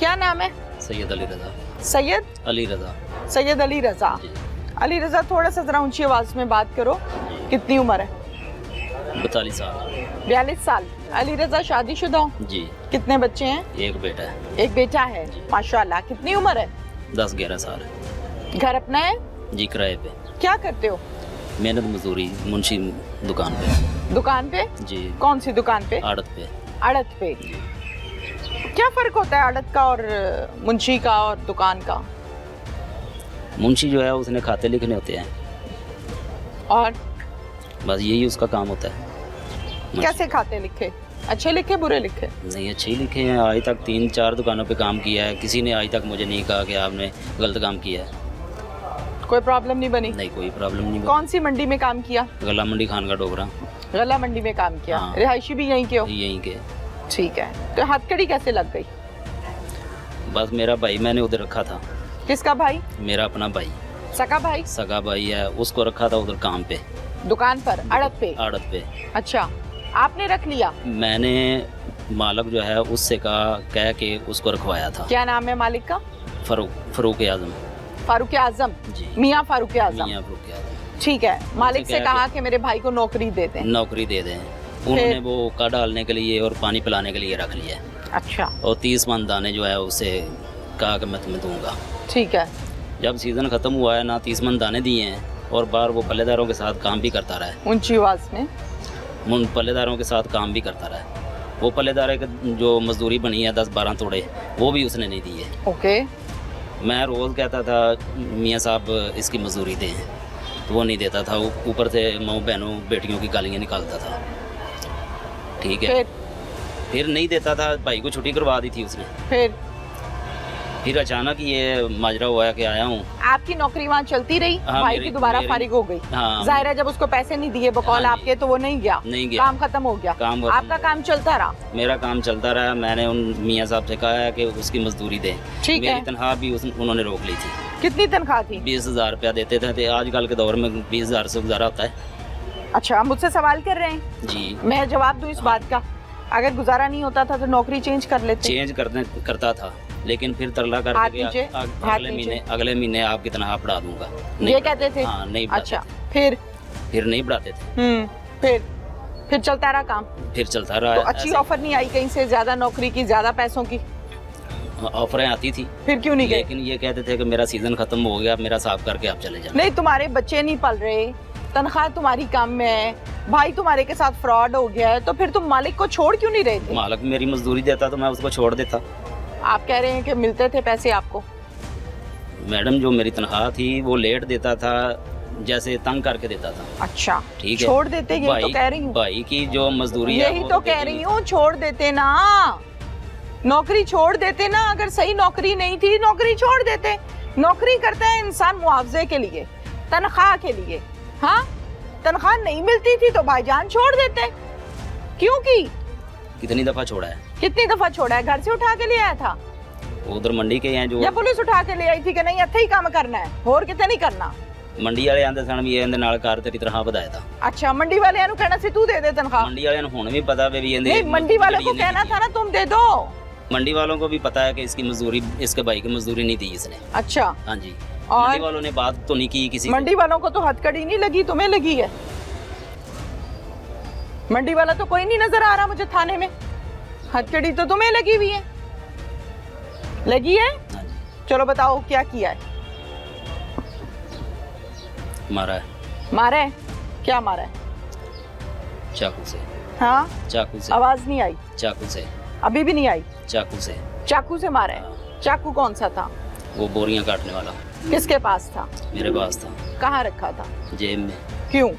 क्या नाम है? सैयद अली रजा। सैयद अली रजा। सैयद अली रजा। जी। अली रजा, थोड़ा सा जरा ऊंची आवाज में बात करो। कितनी उम्र है? 42 साल। 42 साल। अली रजा शादीशुदा हो? जी। कितने बच्चे हैं? एक बेटा है। एक बेटा है। माशाल्लाह। कितनी उम्र है? 10-11 साल है। घर अपना है? जी, किराए पे। क्या करते हो? मेहनत मजदूरी, मुंशी दुकान पे। दुकान पे? जी। कौन सी दुकान पे? आड़त पे। आड़त पे। क्या फर्क होता है आड़त का और मुंशी का और दुकान का? मुंशी जो है उसने खाते लिखने होते हैं, और बस यही उसका काम होता है। कैसे खाते लिखे? अच्छे लिखे बुरे लिखे? नहीं, अच्छे ही लिखे हैं। आज तक 3-4 दुकानों पे काम किया है, किसी ने आज तक मुझे नहीं कहा कि आपने गलत काम किया है। कोई प्रॉब्लम नहीं बनी? नहीं, कोई प्रॉब्लम नहीं। कौन सी मंडी में काम किया? गला मंडी, खान का डोगरा। गला मंडी में काम किया। हाँ। रिहायशी भी यहीं के हो? यहीं के। ठीक है। तो हथकड़ी कैसे लग गई? बस मेरा भाई मैंने उधर रखा था। किसका भाई? मेरा अपना भाई, सका भाई? सगा भाई है, उसको रखा था उधर काम पे, दुकान पर, आड़त पे? आड़त पे। अच्छा, आपने रख लिया? मैंने मालिक जो है उससे कह के उसको रखवाया था। क्या नाम है मालिक का? फरूक आजम। फारूक आजम? जी। मियाँ फारूक आजम। मियां फारूक आजम। ठीक है। मालिक से कह कहा कि मेरे भाई को नौकरी दे दें। नौकरी दे दें। उन्होंने वो का डालने के लिए और पानी पिलाने के लिए रख लिया। अच्छा। और 30 मन दाने जो है उसे कहा कि मैं तुम्हें दूंगा। ठीक है। जब सीज़न ख़त्म हुआ है ना 30 मन दाने दिए हैं, और बाहर वो पल्लेदारों के साथ काम भी करता रहा है। ऊंची आवाज में? उन पल्लेदारों के साथ काम भी करता रहा है। वो पल्लेदार की जो मजदूरी बनी है 10-12 तोड़े, वो भी उसने नहीं दी है। ओके। मैं रोज़ कहता था मियाँ साहब इसकी मजदूरी दें, तो वो नहीं देता था। ऊपर से माँ बहनों बेटियों की गालियाँ निकालता था। ठीक है। फिर नहीं देता था, भाई को छुट्टी करवा दी थी उसने। फिर अचानक ये माजरा हुआ कि आया हूँ। आपकी नौकरी वहाँ चलती रही? हाँ, भाई की दोबारा फारिग हो गई? हाँ। जाहिर है जब उसको पैसे नहीं दिए बकौल हाँ, आपके, तो वो नहीं गया? काम खत्म हो गया? आपका काम चलता रहा? मेरा काम चलता रहा। मैंने उन मियाँ साहब से कहा है कि उसकी मजदूरी दें। ठीक है। मेरी तनख्वाह भी उन्होंने रोक ली थी। कितनी तनख्वाह थी? 20,000 रुपया देते थे। आजकल के दौर में 20,000 से गुजारा होता है। अच्छा, मुझसे सवाल कर रहे हैं? जी। मैं जवाब दूं इस बात का? अगर गुजारा नहीं होता था तो नौकरी चेंज कर लेते? चेंज करता था, लेकिन फिर तरला करके अगले महीने आपकी तनख्वाह बढ़ा दूंगा। ये कहते थे? हाँ, नहीं। अच्छा, फिर नहीं बढ़ाते थे। फिर चलता रहा काम? फिर चलता रहा। तो अच्छी ऑफर नहीं आई कहीं से, ज्यादा नौकरी की, ज्यादा पैसों की? ऑफरें आती थी। फिर क्यों नहीं गए? लेकिन ये कहते थे कि मेरा सीजन खत्म हो गया, मेरा साफ करके आप चले जाओ। नहीं, तुम्हारे बच्चे नहीं पल रहे, तनख्वाह तुम्हारी कम है, भाई तुम्हारे के साथ फ्रॉड हो गया है, तो फिर तुम मालिक को छोड़ क्यों नहीं रहे थे? मालिक मेरी मजदूरी देता तो मैं उसको छोड़ देता। आप कह रहे हैं कि मिलते थे पैसे आपको? मैडम, जो मेरी तनख्वाह थी वो लेट देता था, जैसे तंग करके देता था। अच्छा, ठीक है। छोड़ देते? यही तो कह रही हूँ। भाई की जो मजदूरी है, यही तो कह रही हूँ, छोड़ देते ना, नौकरी छोड़ देते ना। अगर सही नौकरी नहीं थी, नौकरी छोड़ देते। नौकरी करता है इंसान मुआवजे के लिए, तनख्वाह के लिए। हाँ, तनख्वाह नहीं मिलती थी तो भाईजान छोड़ देते। क्यों की? कितनी दफा छोड़ा है? कितनी दफा छोड़ा है? घर से उठा के ले आया था? उधर मंडी के हैं जो, या पुलिस उठा के ले आई थी कि नहीं इत्थे ही काम करना है, होर किते नहीं करना? मंडी वाले आंदे सन भी ਇਹਦੇ ਨਾਲ ਕਰ ਤੇਰੀ ਤਰ੍ਹਾਂ ਵਧਾਇਆ था। अच्छा, मंडी वाले ਨੂੰ कहना सी तू दे दे तनख्वाह? मंडी वाले ਨੂੰ ਹੁਣ भी पता है भी नहीं, मंडी वालों को कहना था ना तुम दे दो। मंडी वालों को भी पता है कि इसकी मजदूरी, इसके भाई की मजदूरी नहीं दी इसने। अच्छा। हाँ जी। और मंडी वालों ने बात तो नहीं की किसी से। मंडी वालों को तो हथकड़ी नहीं लगी, तुम्हें लगी है। मंडी वाला तो कोई नहीं नजर आ रहा मुझे थाने में, हथकड़ी तो तुम्हें लगी हुई है। लगी है? हाँ जी। चलो बताओ क्या किया है? मारा है। मारा है? क्या मारा है? चाकू से। हाँ, चाकू से। आवाज नहीं आई? चाकू से। अभी भी नहीं आई? चाकू से। चाकू से मारा है? चाकू कौन सा था? वो बोरियां काटने वाला। किसके पास था? मेरे पास था। कहाँ रखा था? जेब में। क्यों?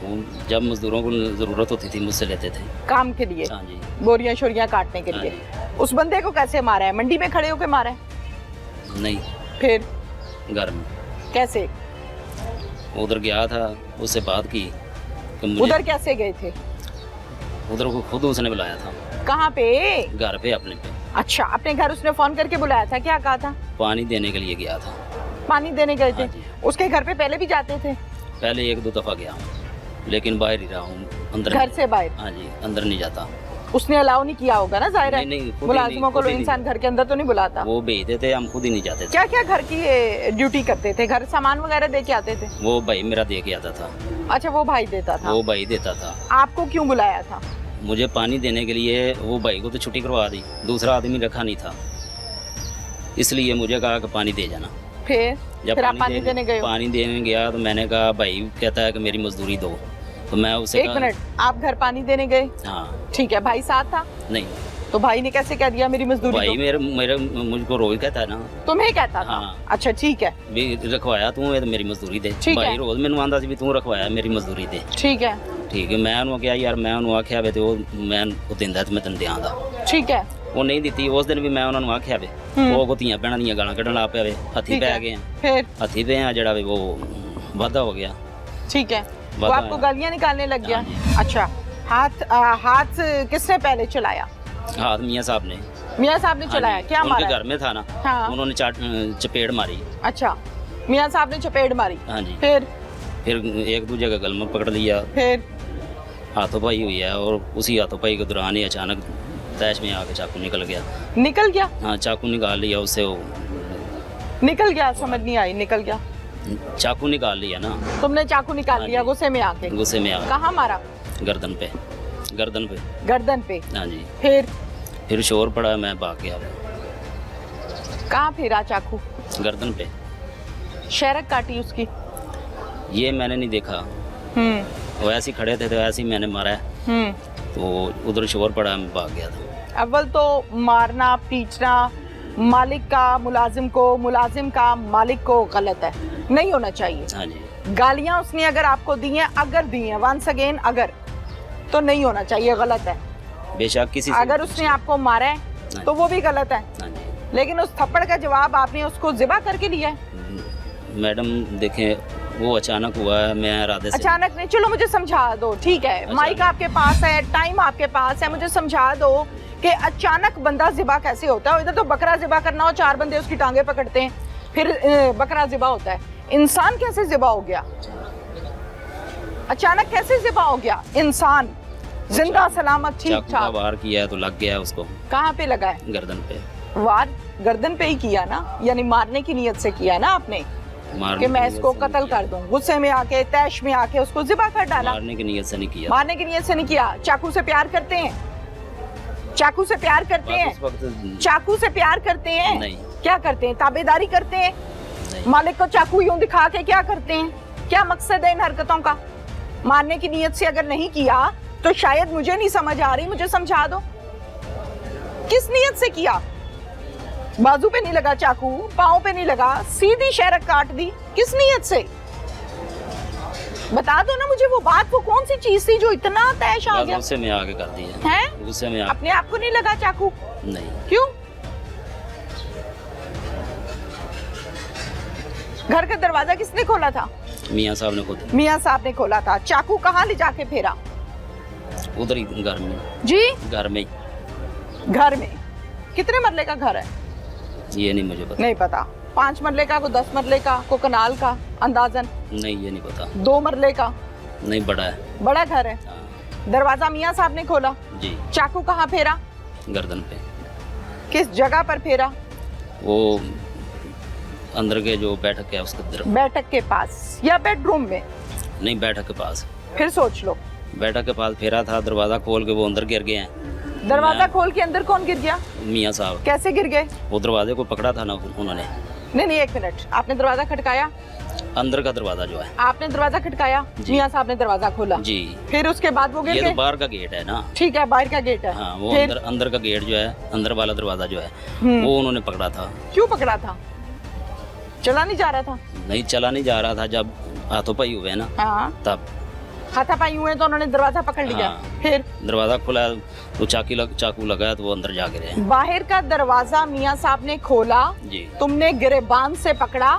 वो जब मजदूरों को जरूरत होती थी मुझसे लेते थे काम के लिए? हाँ जी। बोरियां शोरियां काटने के हाँ लिए? जी। उस बंदे को कैसे मारा है? मंडी में खड़े होकर मारा है? नहीं, फिर घर में। कैसे? उधर गया था, उससे बात की कि मुझे, उधर कैसे गए थे? उधर को खुद उसने बुलाया था। कहाँ पे? घर पे, अपने पे। अच्छा, अपने घर उसने फोन करके बुलाया था? क्या कहा था? पानी देने के लिए गया था। पानी देने गए थे? हाँ जी। उसके घर पे पहले भी जाते थे? पहले 1-2 दफा गया हूँ, लेकिन बाहर ही रहा हूँ, अंदर घर से बाहर? हाँ जी, अंदर नहीं जाता। उसने अलाउ नहीं किया होगा ना, जाहिर है। नहीं, खुद ही मुलाजिमों को खुद ही इंसान घर के अंदर तो नहीं बुलाता। वो भेजते थे, हम खुद ही नहीं जाते थे। क्या क्या घर की ये ड्यूटी करते थे? घर सामान वगैरह दे के आते थे? वो भाई मेरा दे के आता था। अच्छा, वो भाई देता था। वो भाई देता था। आपको क्यों बुलाया था? मुझे पानी देने के लिए। वो भाई को तो छुट्टी करवा दी, दूसरा आदमी रखा नहीं था, इसलिए मुझे कहा कि पानी दे जाना। फिर आप पानी देने गए हो? पानी देने गया तो मैंने कहा भाई कहता है कि मेरी मजदूरी दो, तो मैं उसे एक मिनट, आप घर पानी देने गए? हाँ। ठीक है, भाई साथ था? नहीं। तो भाई ने कैसे कह दिया मेरी मजदूरी भाई दो? मेरे मुझको रोज कहता है ना। तुम्हें कहता था? हाँ। अच्छा ठीक है, भी रखवाया तू है तो मेरी मजदूरी दे। ठीक भाई है। रोज मैनू आंदा सी भी तू रखवाया मेरी मजदूरी दे। ठीक है, ठीक है। मैं ਉਹਨੂੰ ਕਿਹਾ ਯਾਰ ਮੈਂ ਉਹਨੂੰ ਆਖਿਆ ਵੇ ਤੇ ਮੈਂ ਉਹ ਦਿੰਦਾ ਤੇ ਮੈਂ ਤੈਨੂੰ ਦਿਆਂਦਾ। ठीक है। ਉਹ ਨਹੀਂ ਦਿੱਤੀ। ਉਸ ਦਿਨ ਵੀ ਮੈਂ ਉਹਨਾਂ ਨੂੰ ਆਖਿਆ ਵੇ, ਉਹ ਗੋਤੀਆਂ ਭੈਣਾਂ ਦੀਆਂ ਗਾਲਾਂ ਕੱਢਣ ਲੱਗ ਪਿਆ ਵੇ, ਹੱਥੀ ठीक ਪੈ है। ਗਏ ਆ। फिर हथी पे हैं जड़ा वे वो वादा हो गया। ठीक है, वो वादा आपको है। गालियां निकालने लग गया? हाँ अच्छा, हाथ किसने पहले चलाया? हाथ मियाँ साहब ने। मियाँ साहब ने हाँ चलाया? जी, क्या उनके मारा? घर में था ना। हाँ। उन्होंने चपेट मारी। अच्छा, मियाँ साहब ने चपेट मारी? हाँ जी। फिर एक दूसरे का गलमा पकड़ लिया, फिर हाथों पाई हुई है, और उसी हाथों पाई के दौरान ही अचानक तैश में आके चाकू निकल गया। निकल गया? हाँ, चाकू निकाल लिया उससे। वो निकल गया, समझ नहीं आई। निकल गया, चाकू निकाल लिया ना। तुमने चाकू निकाल हाँ लिया जी। गुस्से में आके? गुस्से में आके कहाँ मारा? गर्दन पे। गर्दन पे। गर्दन पे? हाँ जी। फिर शोर पड़ा, मैं भाग गया। कहाँ फेरा चाकू? गर्दन पे। शहरक काटी उसकी? ये मैंने नहीं देखा, वो ऐसे ही खड़े थे तो ऐसे ही मैंने मारा है, तो उधर शोर पड़ा, मैं भाग गया था। अव्वल तो मारना पीटना मालिक का मुलाजिम को, मुलाजिम का मालिक को गलत है, नहीं होना चाहिए। हाँ जी। गालियां उसने अगर आपको दी हैं, अगर दी हैं, वंस अगेन अगर, तो नहीं होना चाहिए, गलत है। बेशक किसी से अगर उसने आपको मारा है तो वो भी गलत है, हाँ जी। लेकिन उस थप्पड़ का जवाब आपने उसको ज़िबा करके लिया है। मैडम देखें, वो अचानक हुआ है, मैं इरादे से। अचानक नहीं, चलो मुझे समझा दो, ठीक है, माइक आपके पास है, टाइम आपके पास है, मुझे समझा दो कि अचानक बंदा ज़िबा कैसे होता है। इधर तो बकरा ज़िबा करना हो, 4 बंदे उसकी टांगे पकड़ते हैं, फिर बकरा ज़िबा होता है। इंसान कैसे ज़िबा हो गया? अचानक कैसे ज़िबा हो गया इंसान, जिंदा सलामत ठीक चाकू का ठाक? वार किया है तो लग गया उसको। कहाँ पे लगा है? गर्दन पे। वार गर्दन पे ही किया ना, यानी मारने की नीयत से किया ना आपने, मारने कि मैं की इसको नीयत से कत्ल नहीं कर दूं, गुस्से में आके, तैश में आके उसको ज़िबा कर किया। डाला। मारने की नीयत से नहीं किया। मारने की नीयत से नहीं किया। चाकू से प्यार करते हैं? चाकू से प्यार करते बस हैं? उस वक्त चाकू से प्यार करते हैं? नहीं। क्या करते हैं? ताबेदारी करते हैं? नहीं। मालिक को चाकू यूं दिखा के क्या करते हैं? क्या मकसद है इन हरकतों का? मारने की नीयत से अगर नहीं किया तो शायद मुझे नहीं समझ आ रही, मुझे समझा दो किस नीयत से किया? बाजू पे नहीं लगा चाकू, पाँव पे नहीं लगा, सीधी शहरक काट दी, किस नीयत से? बता दो ना मुझे वो बात, वो कौन सी चीज थी जो इतना तैश आ बस गया? गुस्से में आके कर दिया। हैं? गुस्से में अपने आप को नहीं लगा चाकू? नहीं। क्यों? घर का दरवाजा किसने खोला था? मियाँ साहब ने खुद। मियाँ साहब ने खोला था। चाकू कहाँ ले जाके फेरा? उधर ही घर में। जी? घर में। घर में। कितने मरले का घर है? ये नहीं मुझे पता। नहीं पता। 5 मरले का, को 10 मरले का, को कनाल का अंदाजन? नहीं, ये नहीं पता। 2 मरले का? नहीं, बड़ा है। बड़ा घर है। हाँ। दरवाजा मियाँ साहब ने खोला? जी। चाकू कहाँ फेरा? गर्दन पे। किस जगह पर फेरा? वो अंदर के जो बैठक है उसके तरफ। बैठक के पास या बेडरूम में? नहीं, बैठक के पास। फिर सोच लो। बैठक के पास फेरा था, दरवाजा खोल के वो अंदर गिर गए हैं। दरवाजा खोल के अंदर कौन गिर गया? मियाँ साहब। कैसे गिर गए? वो दरवाजे को पकड़ा था ना उन्होंने। नहीं, एक मिनट, आपने दरवाजा खटकाया? अंदर का दरवाजा जो है। आपने दरवाजा खटकाया, जी। मियाँ साहब ने दरवाजा खोला, जी। फिर उसके बाद वो गिर ये गए? तो बाहर का गेट है ना। ठीक है, बाहर का गेट है। हाँ, वो फिर? अंदर का गेट जो है, अंदर वाला दरवाजा जो है, वो उन्होंने पकड़ा था। क्यों पकड़ा था? चला नहीं जा रहा था? नहीं, चला नहीं जा रहा था। जब हाथों पाई हुए ना, हाँ, तब हाथापाई हुए तो उन्होंने दरवाजा पकड़ लिया। हाँ। फिर दरवाजा खुला तो चाकू लगा तो वो अंदर जा गिरे। बाहर का दरवाजा मियाँ साहब ने खोला, जी। तुमने गिरेबान से पकड़ा,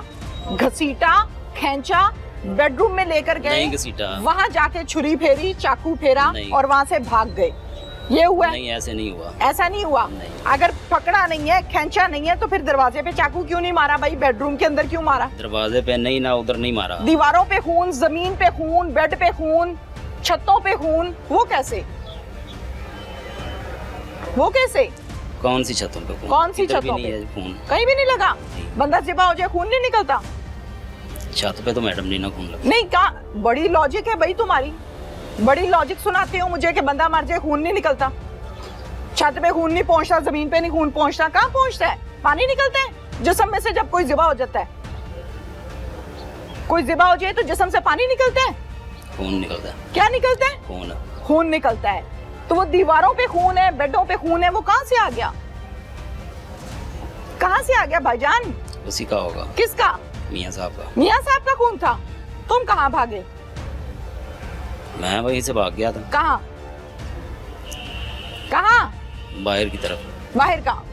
घसीटा, खींचा, बेडरूम में लेकर गए, नहीं घसीटा। वहां जाके छुरी फेरी, चाकू फेरा नहीं। और वहां से भाग गए, ये हुआ? नहीं, ऐसे नहीं हुआ। ऐसा नहीं हुआ। नहीं। अगर पकड़ा नहीं है, खींचा नहीं है, तो फिर दरवाजे पे चाकू क्यों नहीं मारा भाई? बेडरूम के अंदर क्यों मारा? दरवाजे पे नहीं, ना उधर नहीं मारा। दीवारों पे खून, जमीन पे खून, बेड पे खून, छतों पे खून, वो कैसे? वो कैसे? कौन सी छतों पे खून? कौन सी इधर भी छतों नहीं पे? है खून। कहीं भी नहीं लगा? नहीं। बंदा ज़िबा हो जाए खून नहीं निकलता? छत पे तो मैडम नहीं ना खून लगा। नहीं, कहा बड़ी लॉजिक है भाई तुम्हारी, बड़ी लॉजिक सुनाते हो मुझे कि बंदा मर जाए खून नहीं निकलता। छत पे खून नहीं पहुंचता, जमीन पे नहीं खून पहुंचता, कहाँ पहुंचता है? पानी निकलता है जिस्म में से जब कोई ज़िबा हो जाता है। कोई ज़िबा हो जाए तो जिस्म से पानी निकलता है? खून निकलता है। क्या निकलता है? खून। खून निकलता है। तो वो दीवारों पे खून है, बेडों पे खून है, वो कहां से आ गया? कहां से आ गया भाईजान? उसी का होगा। किसका? मियाँ साहब का। मियाँ साहब का खून था। तुम कहां भागे? मैं वहीं से भाग गया था, कहां? कहां? बाहर की तरफ। बाहर कहां?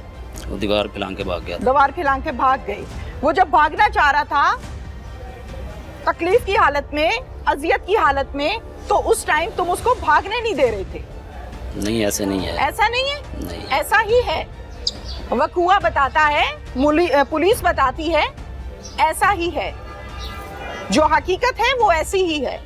वो दीवार पिलांग के भाग गया था। दीवार खिलांग के भाग गई। वो जब भागना चाह रहा था तकलीफ की हालत में, अजियत की हालत में, तो उस टाइम तुम उसको भागने नहीं दे रहे थे। नहीं, ऐसे नहीं है। ऐसा नहीं है? नहीं। ऐसा ही है। वकुआ बताता है, पुलिस बताती है, ऐसा ही है। जो हकीकत है वो ऐसी ही है।